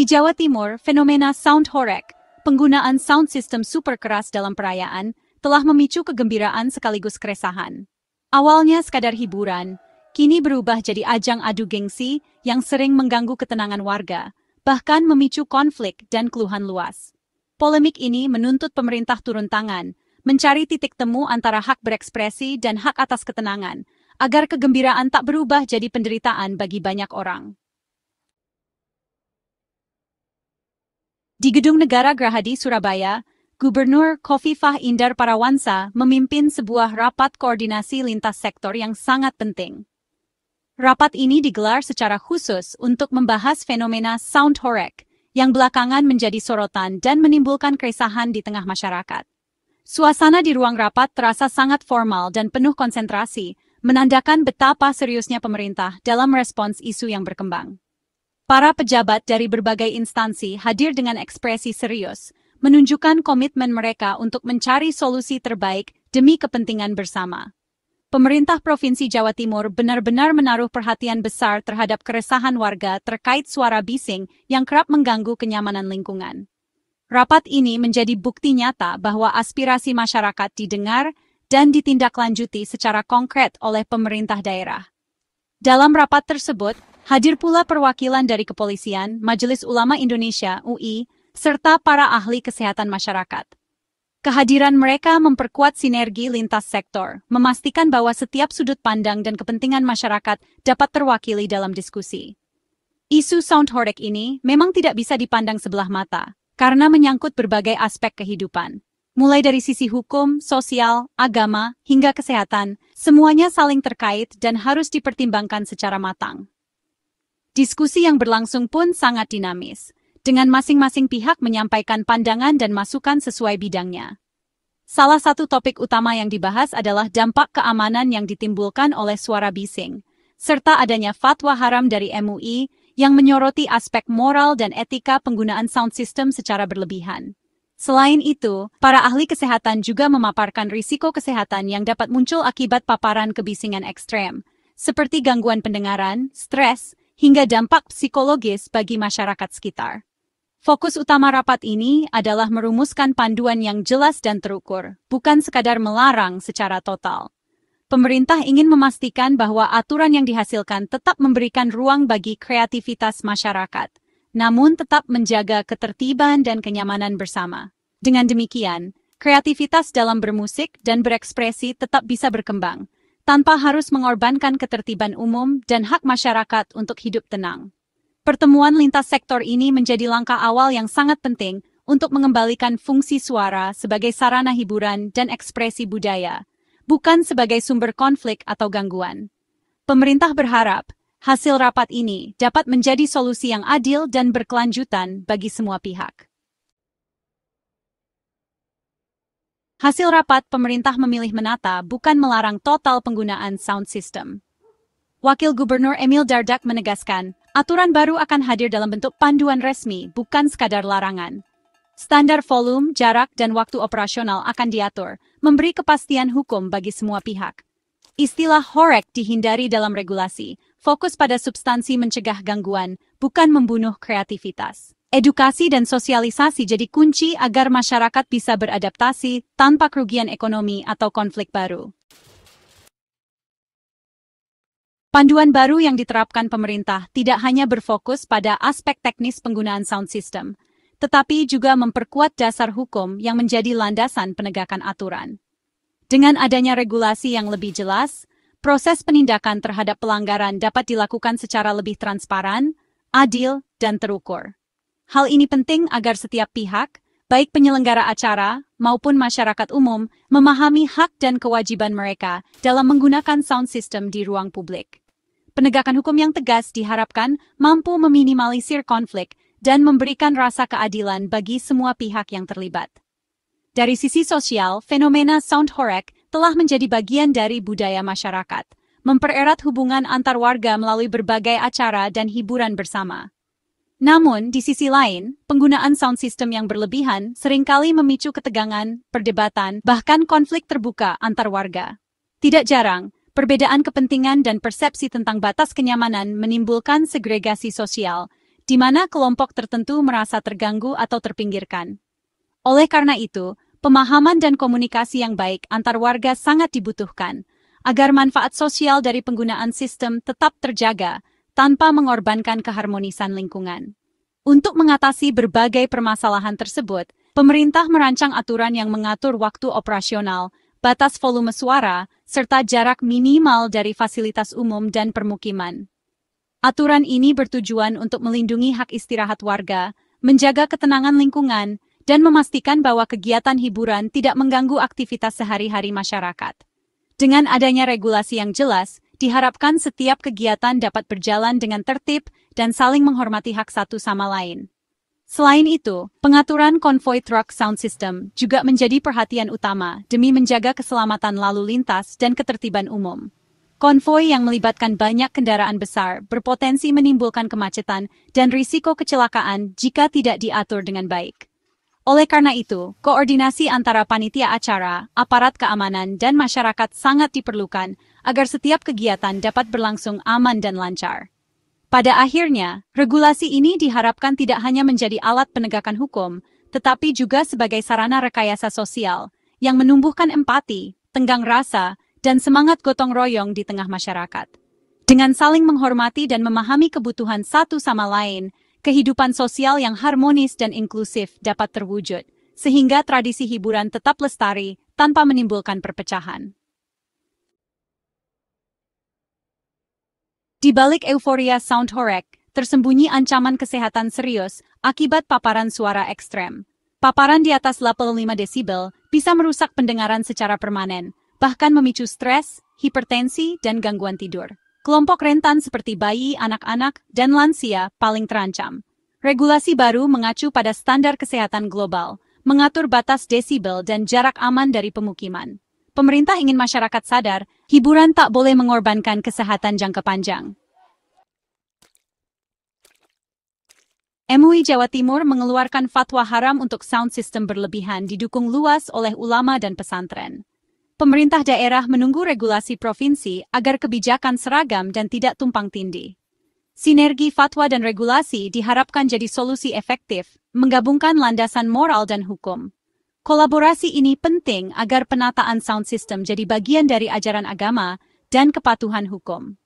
Di Jawa Timur, fenomena sound horeg, penggunaan sound system super keras dalam perayaan, telah memicu kegembiraan sekaligus keresahan. Awalnya sekadar hiburan, kini berubah jadi ajang adu gengsi yang sering mengganggu ketenangan warga, bahkan memicu konflik dan keluhan luas. Polemik ini menuntut pemerintah turun tangan, mencari titik temu antara hak berekspresi dan hak atas ketenangan, agar kegembiraan tak berubah jadi penderitaan bagi banyak orang. Di Gedung Negara Gerahadi, Surabaya, Gubernur Khofifah Indar Parawansa memimpin sebuah rapat koordinasi lintas sektor yang sangat penting. Rapat ini digelar secara khusus untuk membahas fenomena sound horeg yang belakangan menjadi sorotan dan menimbulkan keresahan di tengah masyarakat. Suasana di ruang rapat terasa sangat formal dan penuh konsentrasi, menandakan betapa seriusnya pemerintah dalam merespons isu yang berkembang. Para pejabat dari berbagai instansi hadir dengan ekspresi serius, menunjukkan komitmen mereka untuk mencari solusi terbaik demi kepentingan bersama. Pemerintah Provinsi Jawa Timur benar-benar menaruh perhatian besar terhadap keresahan warga terkait suara bising yang kerap mengganggu kenyamanan lingkungan. Rapat ini menjadi bukti nyata bahwa aspirasi masyarakat didengar dan ditindaklanjuti secara konkret oleh pemerintah daerah. Dalam rapat tersebut, hadir pula perwakilan dari Kepolisian, Majelis Ulama Indonesia (UI), serta para ahli kesehatan masyarakat. Kehadiran mereka memperkuat sinergi lintas sektor, memastikan bahwa setiap sudut pandang dan kepentingan masyarakat dapat terwakili dalam diskusi. Isu sound horeg ini memang tidak bisa dipandang sebelah mata, karena menyangkut berbagai aspek kehidupan. Mulai dari sisi hukum, sosial, agama, hingga kesehatan, semuanya saling terkait dan harus dipertimbangkan secara matang. Diskusi yang berlangsung pun sangat dinamis, dengan masing-masing pihak menyampaikan pandangan dan masukan sesuai bidangnya. Salah satu topik utama yang dibahas adalah dampak keamanan yang ditimbulkan oleh suara bising, serta adanya fatwa haram dari MUI yang menyoroti aspek moral dan etika penggunaan sound system secara berlebihan. Selain itu, para ahli kesehatan juga memaparkan risiko kesehatan yang dapat muncul akibat paparan kebisingan ekstrem, seperti gangguan pendengaran, stres, hingga dampak psikologis bagi masyarakat sekitar. Fokus utama rapat ini adalah merumuskan panduan yang jelas dan terukur, bukan sekadar melarang secara total. Pemerintah ingin memastikan bahwa aturan yang dihasilkan tetap memberikan ruang bagi kreativitas masyarakat, namun tetap menjaga ketertiban dan kenyamanan bersama. Dengan demikian, kreativitas dalam bermusik dan berekspresi tetap bisa berkembang, tanpa harus mengorbankan ketertiban umum dan hak masyarakat untuk hidup tenang. Pertemuan lintas sektor ini menjadi langkah awal yang sangat penting untuk mengembalikan fungsi suara sebagai sarana hiburan dan ekspresi budaya, bukan sebagai sumber konflik atau gangguan. Pemerintah berharap hasil rapat ini dapat menjadi solusi yang adil dan berkelanjutan bagi semua pihak. Hasil rapat, pemerintah memilih menata, bukan melarang total penggunaan sound system. Wakil Gubernur Emil Dardak menegaskan, aturan baru akan hadir dalam bentuk panduan resmi, bukan sekadar larangan. Standar volume, jarak, dan waktu operasional akan diatur, memberi kepastian hukum bagi semua pihak. Istilah horeg dihindari dalam regulasi, fokus pada substansi mencegah gangguan, bukan membunuh kreativitas. Edukasi dan sosialisasi jadi kunci agar masyarakat bisa beradaptasi tanpa kerugian ekonomi atau konflik baru. Panduan baru yang diterapkan pemerintah tidak hanya berfokus pada aspek teknis penggunaan sound system, tetapi juga memperkuat dasar hukum yang menjadi landasan penegakan aturan. Dengan adanya regulasi yang lebih jelas, proses penindakan terhadap pelanggaran dapat dilakukan secara lebih transparan, adil, dan terukur. Hal ini penting agar setiap pihak, baik penyelenggara acara maupun masyarakat umum, memahami hak dan kewajiban mereka dalam menggunakan sound system di ruang publik. Penegakan hukum yang tegas diharapkan mampu meminimalisir konflik dan memberikan rasa keadilan bagi semua pihak yang terlibat. Dari sisi sosial, fenomena sound horeg telah menjadi bagian dari budaya masyarakat, mempererat hubungan antar warga melalui berbagai acara dan hiburan bersama. Namun, di sisi lain, penggunaan sound system yang berlebihan seringkali memicu ketegangan, perdebatan, bahkan konflik terbuka antar warga. Tidak jarang, perbedaan kepentingan dan persepsi tentang batas kenyamanan menimbulkan segregasi sosial, di mana kelompok tertentu merasa terganggu atau terpinggirkan. Oleh karena itu, pemahaman dan komunikasi yang baik antar warga sangat dibutuhkan, agar manfaat sosial dari penggunaan sistem tetap terjaga tanpa mengorbankan keharmonisan lingkungan. Untuk mengatasi berbagai permasalahan tersebut, pemerintah merancang aturan yang mengatur waktu operasional, batas volume suara, serta jarak minimal dari fasilitas umum dan permukiman. Aturan ini bertujuan untuk melindungi hak istirahat warga, menjaga ketenangan lingkungan, dan memastikan bahwa kegiatan hiburan tidak mengganggu aktivitas sehari-hari masyarakat. Dengan adanya regulasi yang jelas, diharapkan setiap kegiatan dapat berjalan dengan tertib dan saling menghormati hak satu sama lain. Selain itu, pengaturan konvoi truck sound system juga menjadi perhatian utama demi menjaga keselamatan lalu lintas dan ketertiban umum. Konvoi yang melibatkan banyak kendaraan besar berpotensi menimbulkan kemacetan dan risiko kecelakaan jika tidak diatur dengan baik. Oleh karena itu, koordinasi antara panitia acara, aparat keamanan, dan masyarakat sangat diperlukan agar setiap kegiatan dapat berlangsung aman dan lancar. Pada akhirnya, regulasi ini diharapkan tidak hanya menjadi alat penegakan hukum, tetapi juga sebagai sarana rekayasa sosial yang menumbuhkan empati, tenggang rasa, dan semangat gotong royong di tengah masyarakat. Dengan saling menghormati dan memahami kebutuhan satu sama lain, kehidupan sosial yang harmonis dan inklusif dapat terwujud, sehingga tradisi hiburan tetap lestari tanpa menimbulkan perpecahan. Di balik euforia sound horeg, tersembunyi ancaman kesehatan serius akibat paparan suara ekstrem. Paparan di atas 85 desibel bisa merusak pendengaran secara permanen, bahkan memicu stres, hipertensi, dan gangguan tidur. Kelompok rentan seperti bayi, anak-anak, dan lansia paling terancam. Regulasi baru mengacu pada standar kesehatan global, mengatur batas desibel dan jarak aman dari pemukiman. Pemerintah ingin masyarakat sadar, hiburan tak boleh mengorbankan kesehatan jangka panjang. MUI Jawa Timur mengeluarkan fatwa haram untuk sound system berlebihan didukung luas oleh ulama dan pesantren. Pemerintah daerah menunggu regulasi provinsi agar kebijakan seragam dan tidak tumpang tindih. Sinergi fatwa dan regulasi diharapkan jadi solusi efektif, menggabungkan landasan moral dan hukum. Kolaborasi ini penting agar penataan sound system jadi bagian dari ajaran agama dan kepatuhan hukum.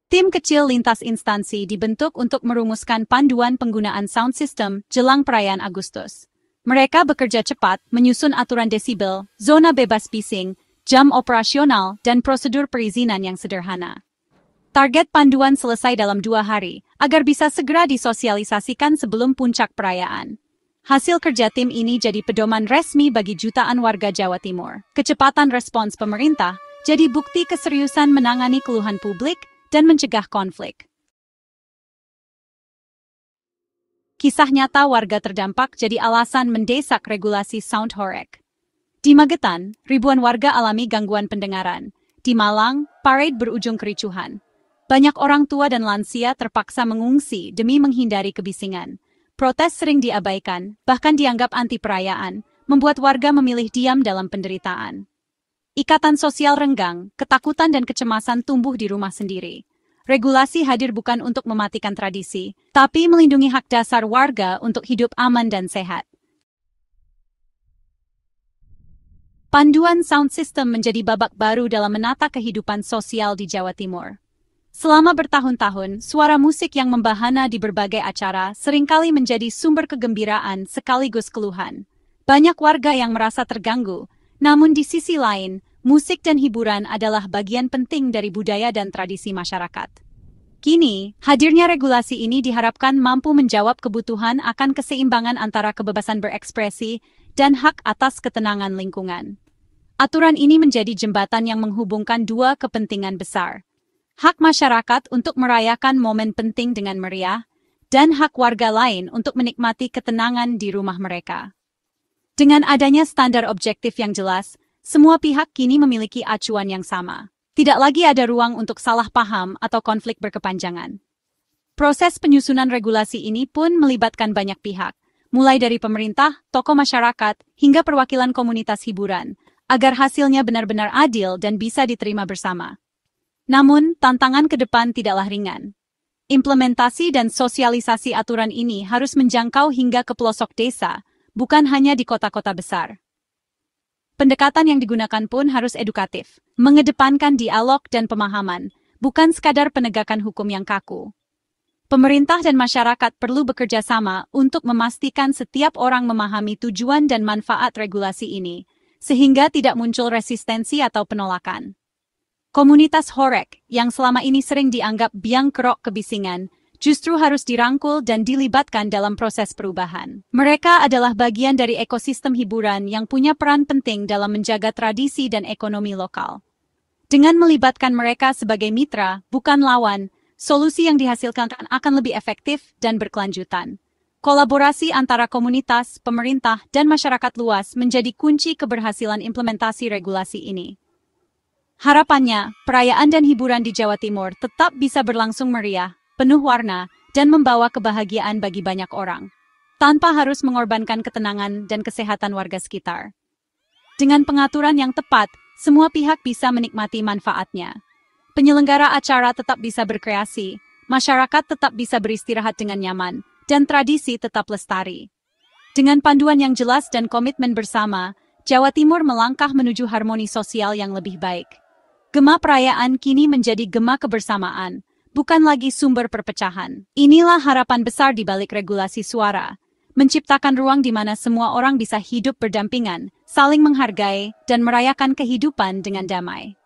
Tim kecil lintas instansi dibentuk untuk merumuskan panduan penggunaan sound system jelang perayaan Agustus. Mereka bekerja cepat, menyusun aturan desibel, zona bebas bising, jam operasional, dan prosedur perizinan yang sederhana. Target panduan selesai dalam 2 hari, agar bisa segera disosialisasikan sebelum puncak perayaan. Hasil kerja tim ini jadi pedoman resmi bagi jutaan warga Jawa Timur. Kecepatan respons pemerintah jadi bukti keseriusan menangani keluhan publik dan mencegah konflik. Kisah nyata warga terdampak jadi alasan mendesak regulasi sound horeg. Di Magetan, ribuan warga alami gangguan pendengaran. Di Malang, parade berujung kericuhan. Banyak orang tua dan lansia terpaksa mengungsi demi menghindari kebisingan. Protes sering diabaikan, bahkan dianggap anti perayaan, membuat warga memilih diam dalam penderitaan. Ikatan sosial renggang, ketakutan dan kecemasan tumbuh di rumah sendiri. Regulasi hadir bukan untuk mematikan tradisi, tapi melindungi hak dasar warga untuk hidup aman dan sehat. Panduan sound system menjadi babak baru dalam menata kehidupan sosial di Jawa Timur. Selama bertahun-tahun, suara musik yang membahana di berbagai acara seringkali menjadi sumber kegembiraan sekaligus keluhan. Banyak warga yang merasa terganggu, namun di sisi lain, musik dan hiburan adalah bagian penting dari budaya dan tradisi masyarakat. Kini, hadirnya regulasi ini diharapkan mampu menjawab kebutuhan akan keseimbangan antara kebebasan berekspresi dan hak atas ketenangan lingkungan. Aturan ini menjadi jembatan yang menghubungkan dua kepentingan besar. Hak masyarakat untuk merayakan momen penting dengan meriah, dan hak warga lain untuk menikmati ketenangan di rumah mereka. Dengan adanya standar objektif yang jelas, semua pihak kini memiliki acuan yang sama. Tidak lagi ada ruang untuk salah paham atau konflik berkepanjangan. Proses penyusunan regulasi ini pun melibatkan banyak pihak, mulai dari pemerintah, tokoh masyarakat, hingga perwakilan komunitas hiburan, agar hasilnya benar-benar adil dan bisa diterima bersama. Namun, tantangan ke depan tidaklah ringan. Implementasi dan sosialisasi aturan ini harus menjangkau hingga ke pelosok desa, bukan hanya di kota-kota besar. Pendekatan yang digunakan pun harus edukatif, mengedepankan dialog dan pemahaman, bukan sekadar penegakan hukum yang kaku. Pemerintah dan masyarakat perlu bekerja sama untuk memastikan setiap orang memahami tujuan dan manfaat regulasi ini, sehingga tidak muncul resistensi atau penolakan. Komunitas Horek, yang selama ini sering dianggap biang kerok kebisingan, justru harus dirangkul dan dilibatkan dalam proses perubahan. Mereka adalah bagian dari ekosistem hiburan yang punya peran penting dalam menjaga tradisi dan ekonomi lokal. Dengan melibatkan mereka sebagai mitra, bukan lawan, solusi yang dihasilkan akan lebih efektif dan berkelanjutan. Kolaborasi antara komunitas, pemerintah, dan masyarakat luas menjadi kunci keberhasilan implementasi regulasi ini. Harapannya, perayaan dan hiburan di Jawa Timur tetap bisa berlangsung meriah, penuh warna, dan membawa kebahagiaan bagi banyak orang, tanpa harus mengorbankan ketenangan dan kesehatan warga sekitar. Dengan pengaturan yang tepat, semua pihak bisa menikmati manfaatnya. Penyelenggara acara tetap bisa berkreasi, masyarakat tetap bisa beristirahat dengan nyaman, dan tradisi tetap lestari. Dengan panduan yang jelas dan komitmen bersama, Jawa Timur melangkah menuju harmoni sosial yang lebih baik. Gema perayaan kini menjadi gema kebersamaan, bukan lagi sumber perpecahan. Inilah harapan besar di balik regulasi suara, menciptakan ruang di mana semua orang bisa hidup berdampingan, saling menghargai, dan merayakan kehidupan dengan damai.